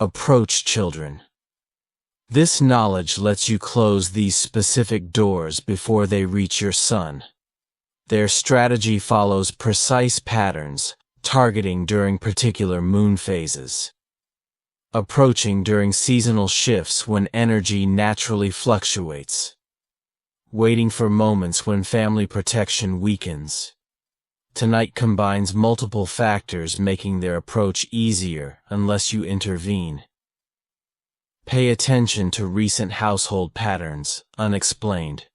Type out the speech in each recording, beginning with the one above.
Approach children. This knowledge lets you close these specific doors before they reach your son. Their strategy follows precise patterns, targeting during particular moon phases. Approaching during seasonal shifts when energy naturally fluctuates. Waiting for moments when family protection weakens. Tonight combines multiple factors, making their approach easier unless you intervene. Pay attention to recent household patterns, unexplained.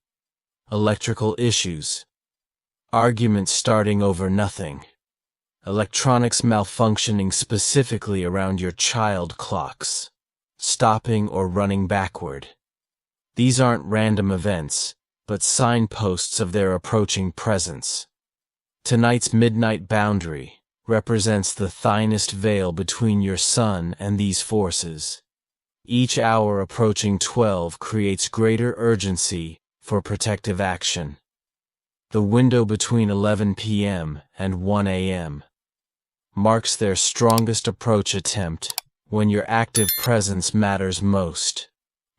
Electrical issues. Arguments starting over nothing. Electronics malfunctioning specifically around your child clocks. Stopping or running backward. These aren't random events, but signposts of their approaching presence. Tonight's midnight boundary represents the thinnest veil between your son and these forces. Each hour approaching 12 creates greater urgency for protective action. The window between 11 p.m. and 1 a.m. marks their strongest approach attempt, when your active presence matters most.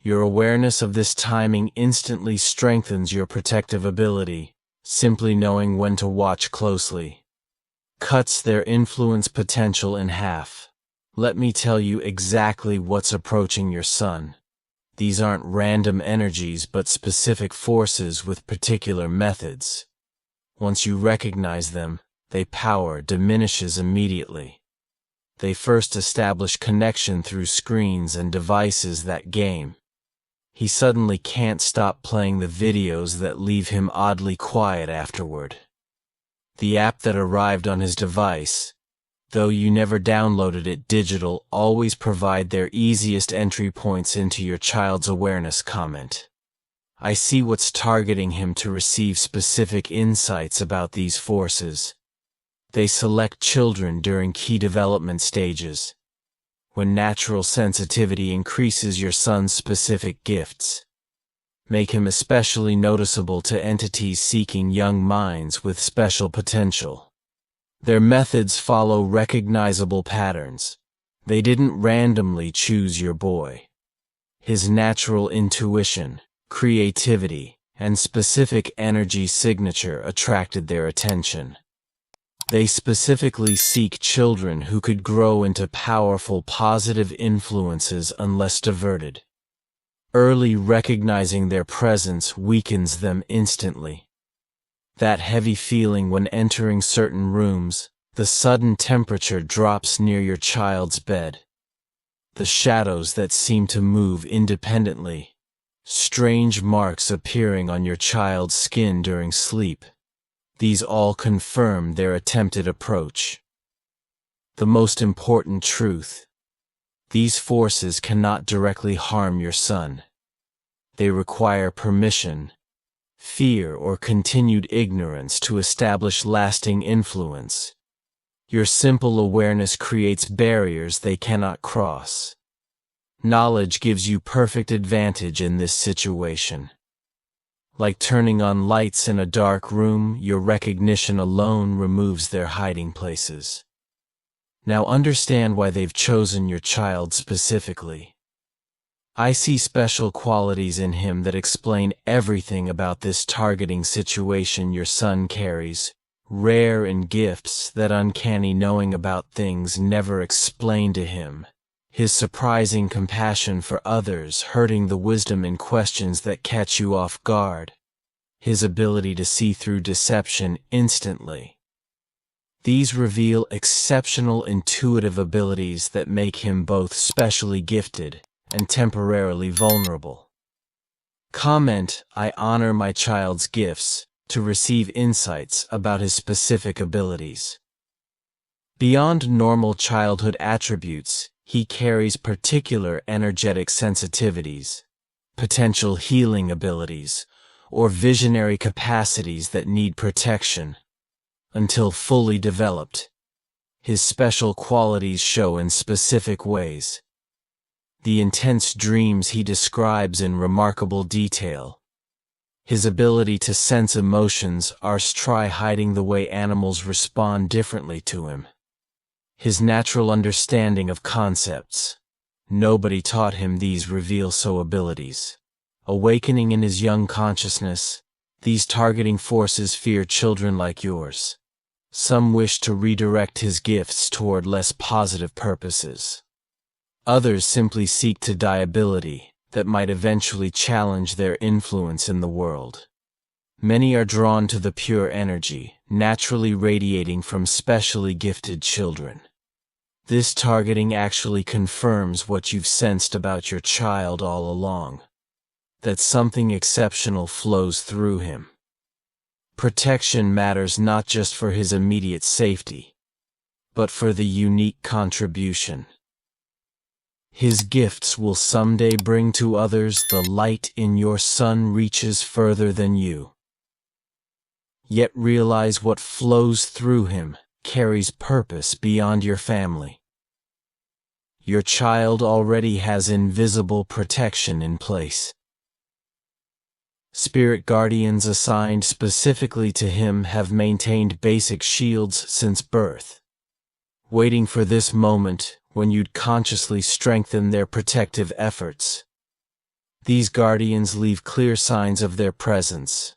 Your awareness of this timing instantly strengthens your protective ability. Simply knowing when to watch closely cuts their influence potential in half. Let me tell you exactly what's approaching your son. These aren't random energies but specific forces with particular methods. Once you recognize them, their power diminishes immediately. They first establish connection through screens and devices that game. He suddenly can't stop playing the videos that leave him oddly quiet afterward. The app that arrived on his device, though you never downloaded it digital, always provide their easiest entry points into your child's awareness comment. I see what's targeting him to receive specific insights about these forces. They select children during key development stages, when natural sensitivity increases your son's specific gifts. Make him especially noticeable to entities seeking young minds with special potential. Their methods follow recognizable patterns. They didn't randomly choose your boy. His natural intuition, creativity, and specific energy signature attracted their attention. They specifically seek children who could grow into powerful positive influences unless diverted. Early recognizing their presence weakens them instantly. That heavy feeling when entering certain rooms, the sudden temperature drops near your child's bed. The shadows that seem to move independently. Strange marks appearing on your child's skin during sleep. These all confirm their attempted approach. The most important truth: these forces cannot directly harm your son. They require permission, fear, or continued ignorance to establish lasting influence. Your simple awareness creates barriers they cannot cross. Knowledge gives you perfect advantage in this situation. Like turning on lights in a dark room, your recognition alone removes their hiding places. Now understand why they've chosen your child specifically. I see special qualities in him that explain everything about this targeting situation your son carries, rare in gifts, that uncanny knowing about things never explained to him. His surprising compassion for others, hurting the wisdom in questions that catch you off guard. His ability to see through deception instantly. These reveal exceptional intuitive abilities that make him both specially gifted and temporarily vulnerable. Comment: I honor my child's gifts, to receive insights about his specific abilities. Beyond normal childhood attributes, he carries particular energetic sensitivities, potential healing abilities, or visionary capacities that need protection. Until fully developed, his special qualities show in specific ways. The intense dreams he describes in remarkable detail. His ability to sense emotions, try hiding the way animals respond differently to him. His natural understanding of concepts, Nobody taught him these reveal-so abilities. Awakening in his young consciousness, these targeting forces fear children like yours. Some wish to redirect his gifts toward less positive purposes. Others simply seek to die ability that might eventually challenge their influence in the world. Many are drawn to the pure energy, naturally radiating from specially gifted children. This targeting actually confirms what you've sensed about your child all along, that something exceptional flows through him. Protection matters not just for his immediate safety, but for the unique contribution. His gifts will someday bring to others the light in your son reaches further than you. Yet realize what flows through him carries purpose beyond your family. Your child already has invisible protection in place. Spirit guardians assigned specifically to him have maintained basic shields since birth, waiting for this moment when you'd consciously strengthen their protective efforts. These guardians leave clear signs of their presence.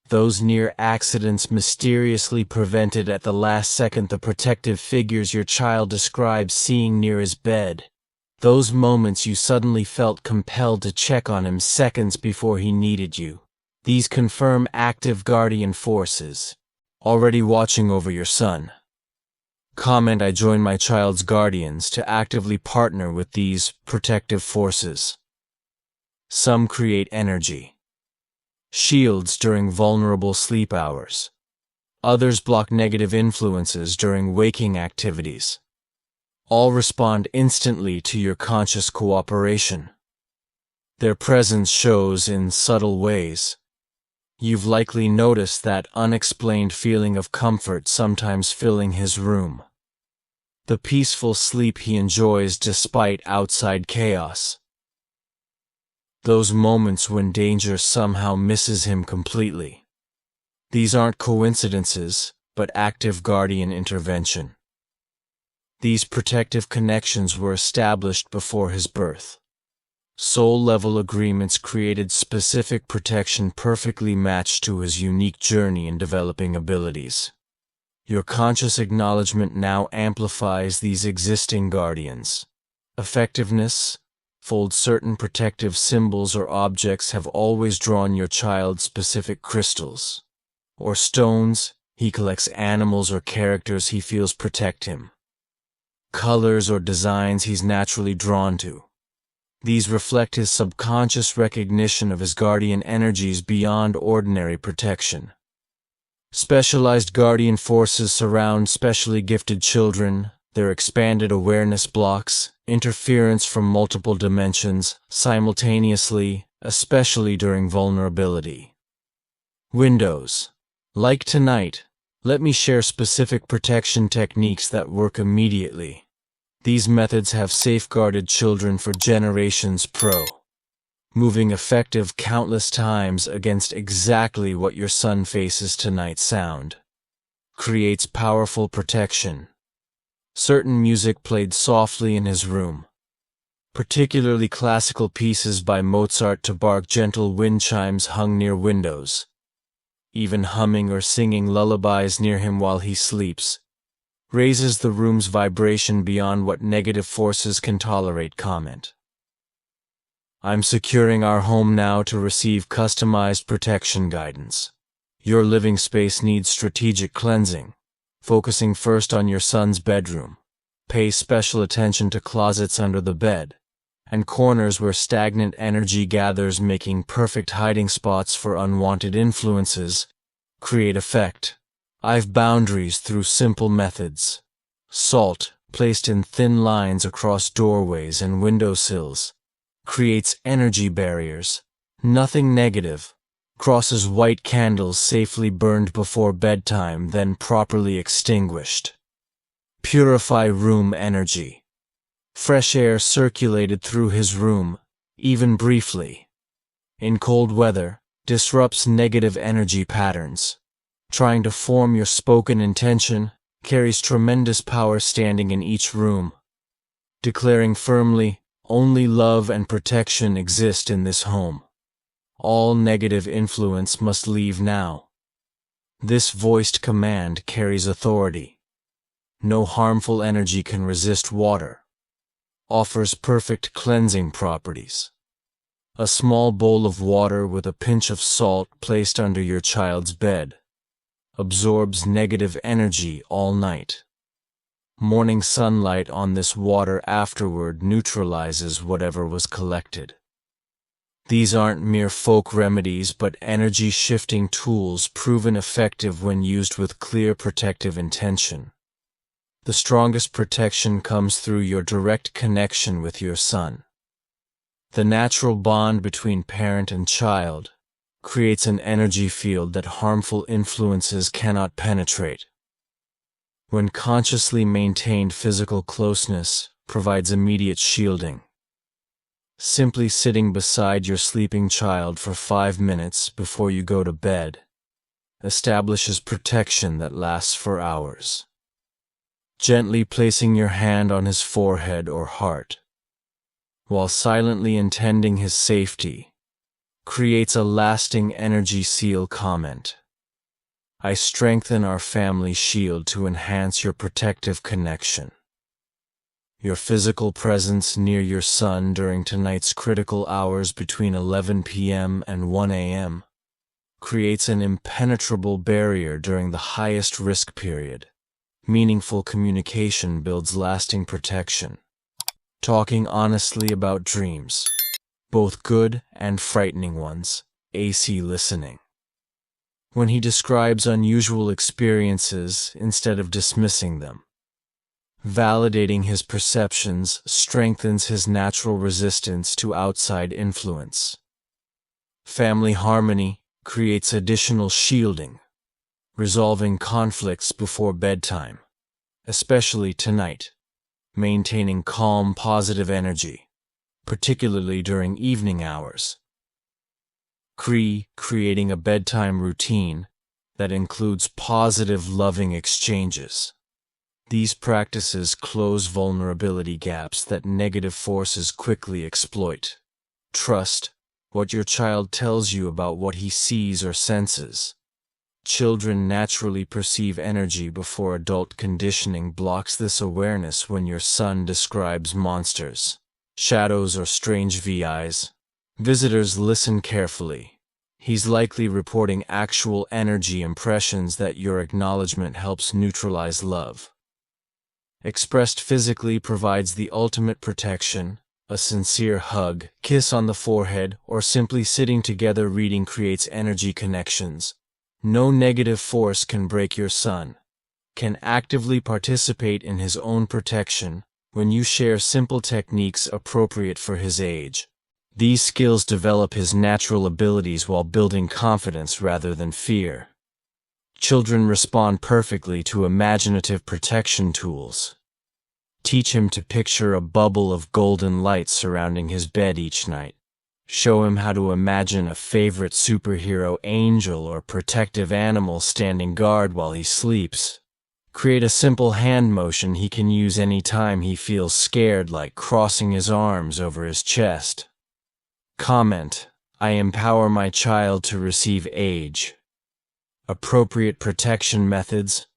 Those near accidents mysteriously prevented at the last second, the protective figures your child describes seeing near his bed. Those moments you suddenly felt compelled to check on him seconds before he needed you. These confirm active guardian forces, already watching over your son. Comment: I join my child's guardians to actively partner with these protective forces. Some create energy, shields during vulnerable sleep hours. Others block negative influences during waking activities. All respond instantly to your conscious cooperation. Their presence shows in subtle ways. You've likely noticed that unexplained feeling of comfort sometimes filling his room. The peaceful sleep he enjoys despite outside chaos. Those moments when danger somehow misses him completely. These aren't coincidences, but active guardian intervention. These protective connections were established before his birth. Soul-level agreements created specific protection perfectly matched to his unique journey in developing abilities. Your conscious acknowledgement now amplifies these existing guardians. Effectiveness: fold certain protective symbols or objects have always drawn your child. Specific crystals or stones, he collects animals or characters he feels protect him. Colors or designs he's naturally drawn to. These reflect his subconscious recognition of his guardian energies beyond ordinary protection. Specialized guardian forces surround specially gifted children. Their expanded awareness blocks interference from multiple dimensions simultaneously, especially during vulnerability. Windows. Like tonight, let me share specific protection techniques that work immediately. These methods have safeguarded children for generations. Moving effective countless times against exactly what your son faces tonight. Sound creates powerful protection. Certain music played softly in his room, particularly classical pieces by Mozart to Bach. Gentle wind chimes hung near windows. Even humming or singing lullabies near him while he sleeps raises the room's vibration beyond what negative forces can tolerate. Comment: I'm securing our home now to receive customized protection guidance. Your living space needs strategic cleansing, focusing first on your son's bedroom. Pay special attention to closets under the bed and corners where stagnant energy gathers, making perfect hiding spots for unwanted influences. Create effect. I've boundaries through simple methods. Salt, placed in thin lines across doorways and windowsills, creates energy barriers. Nothing negative. Crosses white candles safely burned before bedtime, then properly extinguished. Purify room energy. Fresh air circulated through his room, even briefly. In cold weather, disrupts negative energy patterns. Trying to form your spoken intention carries tremendous power. Standing in each room. declaring firmly, "Only love and protection exist in this home. All negative influence must leave now." This voiced command carries authority. No harmful energy can resist water. Offers perfect cleansing properties. A small bowl of water with a pinch of salt placed under your child's bed absorbs negative energy all night. Morning sunlight on this water afterward neutralizes whatever was collected. These aren't mere folk remedies but energy-shifting tools proven effective when used with clear protective intention. The strongest protection comes through your direct connection with your son. The natural bond between parent and child creates an energy field that harmful influences cannot penetrate. When consciously maintained physical closeness provides immediate shielding. Simply sitting beside your sleeping child for 5 minutes before you go to bed establishes protection that lasts for hours. Gently placing your hand on his forehead or heart, while silently intending his safety, creates a lasting energy seal comment. I strengthen our family shield to enhance your protective connection. Your physical presence near your son during tonight's critical hours between 11 p.m. and 1 a.m. creates an impenetrable barrier during the highest risk period. Meaningful communication builds lasting protection. Talking honestly about dreams, both good and frightening ones, AC listening. When he describes unusual experiences instead of dismissing them. Validating his perceptions strengthens his natural resistance to outside influence. Family harmony creates additional shielding, resolving conflicts before bedtime, especially tonight, maintaining calm, positive energy, particularly during evening hours. Creating a bedtime routine that includes positive, loving exchanges. These practices close vulnerability gaps that negative forces quickly exploit. Trust what your child tells you about what he sees or senses. Children naturally perceive energy before adult conditioning blocks this awareness. When your son describes monsters, shadows, or strange VIs, visitors listen carefully. He's likely reporting actual energy impressions that your acknowledgement helps neutralize love. Expressed physically provides the ultimate protection. A sincere hug, kiss on the forehead, or simply sitting together reading creates energy connections. No negative force can break your son. Can actively participate in his own protection when you share simple techniques appropriate for his age. These skills develop his natural abilities while building confidence rather than fear. Children respond perfectly to imaginative protection tools. Teach him to picture a bubble of golden light surrounding his bed each night. Show him how to imagine a favorite superhero angel or protective animal standing guard while he sleeps. Create a simple hand motion he can use anytime he feels scared, like crossing his arms over his chest. Comment: I empower my child to receive age. Appropriate protection methods.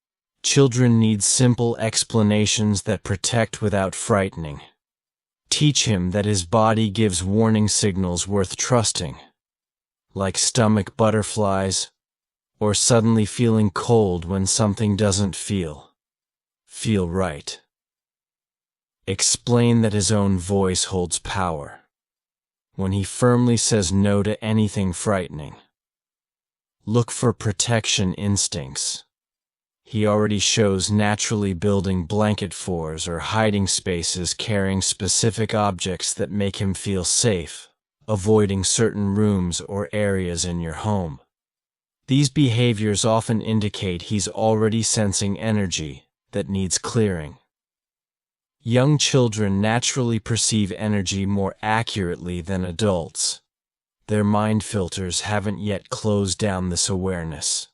Children need simple explanations that protect without frightening. Teach him that his body gives warning signals worth trusting, like stomach butterflies, or suddenly feeling cold when something doesn't feel right. Explain that his own voice holds power. When he firmly says no to anything frightening, look for protection instincts. He already shows naturally building blanket forts or hiding spaces, carrying specific objects that make him feel safe, avoiding certain rooms or areas in your home. These behaviors often indicate he's already sensing energy that needs clearing. Young children naturally perceive energy more accurately than adults. Their mind filters haven't yet closed down this awareness.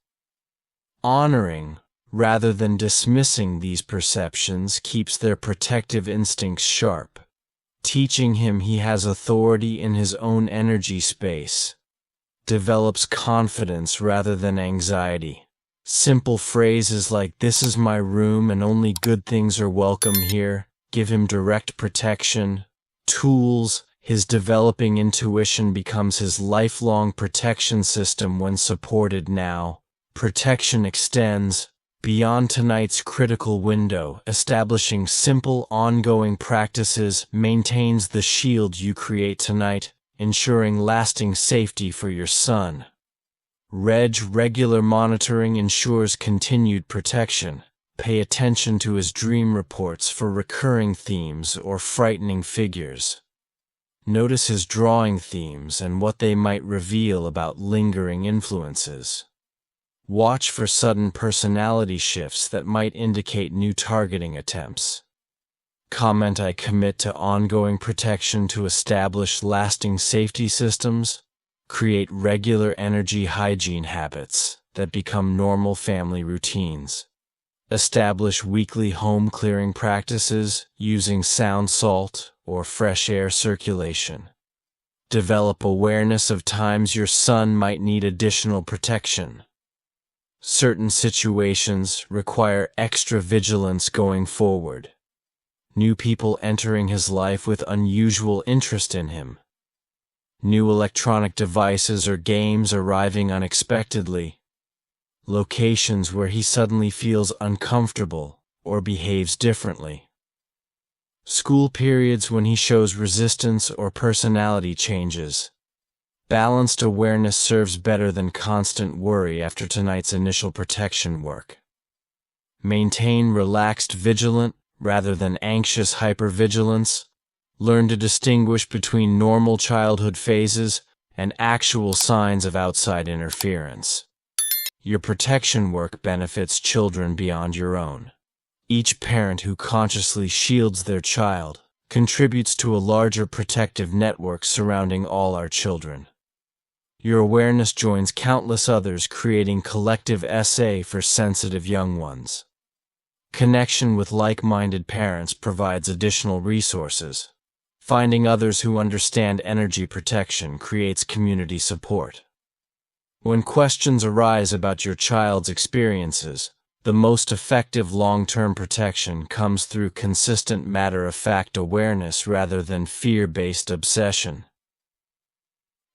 Honoring, rather than dismissing these perceptions, keeps their protective instincts sharp, teaching him he has authority in his own energy space. Develops confidence rather than anxiety. Simple phrases like "this is my room and only good things are welcome here" give him direct protection. Tools. His developing intuition becomes his lifelong protection system when supported now. Protection extends beyond tonight's critical window. Establishing simple, ongoing practices maintains the shield you create tonight, ensuring lasting safety for your son. Regular monitoring ensures continued protection. Pay attention to his dream reports for recurring themes or frightening figures. Notice his drawing themes and what they might reveal about lingering influences. Watch for sudden personality shifts that might indicate new targeting attempts. Comment: I commit to ongoing protection to establish lasting safety systems. Create regular energy hygiene habits that become normal family routines. Establish weekly home clearing practices using sound salt or fresh air circulation. Develop awareness of times your son might need additional protection. Certain situations require extra vigilance going forward. New people entering his life with unusual interest in him. New electronic devices or games arriving unexpectedly. Locations where he suddenly feels uncomfortable or behaves differently. School periods when he shows resistance or personality changes. Balanced awareness serves better than constant worry after tonight's initial protection work. Maintain relaxed vigilant rather than anxious hypervigilance. Learn to distinguish between normal childhood phases and actual signs of outside interference. Your protection work benefits children beyond your own. Each parent who consciously shields their child contributes to a larger protective network surrounding all our children. Your awareness joins countless others, creating collective SA for sensitive young ones. Connection with like-minded parents provides additional resources. Finding others who understand energy protection creates community support. When questions arise about your child's experiences, the most effective long-term protection comes through consistent matter-of-fact awareness rather than fear-based obsession.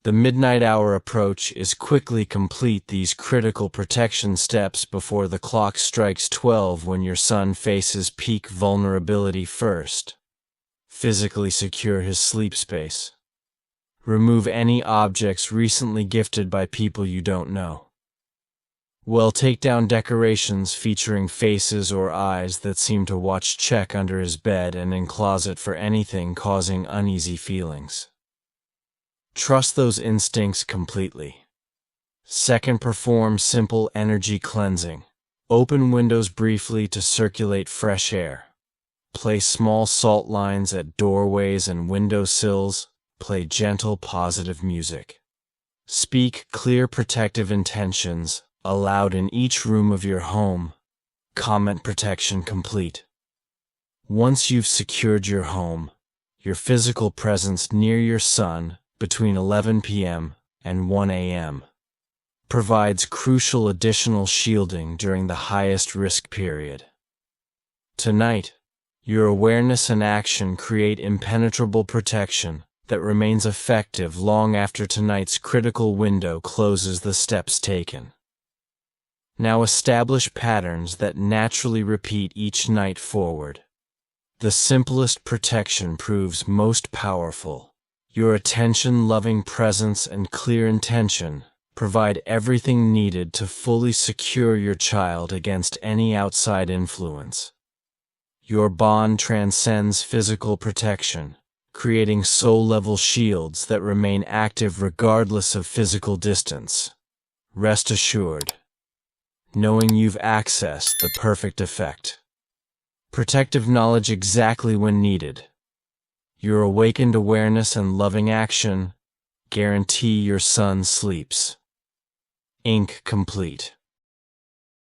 The midnight hour approach is quickly complete these critical protection steps before the clock strikes 12 when your son faces peak vulnerability first. Physically secure his sleep space. Remove any objects recently gifted by people you don't know. Take down decorations featuring faces or eyes that seem to watch. Check under his bed and in closet for anything causing uneasy feelings. Trust those instincts completely. Second, perform simple energy cleansing. Open windows briefly to circulate fresh air. Place small salt lines at doorways and windowsills. Play gentle, positive music. Speak clear, protective intentions aloud in each room of your home. Comment: protection complete. Once you've secured your home, your physical presence near your son between 11 p.m. and 1 a.m. provides crucial additional shielding during the highest risk period. Tonight, your awareness and action create impenetrable protection that remains effective long after tonight's critical window closes. The steps taken. Now establish patterns that naturally repeat each night forward. The simplest protection proves most powerful. Your attention-loving presence and clear intention provide everything needed to fully secure your child against any outside influence. Your bond transcends physical protection, creating soul-level shields that remain active regardless of physical distance. Rest assured, knowing you've accessed the perfect effect. Protective knowledge exactly when needed. Your awakened awareness and loving action guarantee your son sleeps. Ink complete.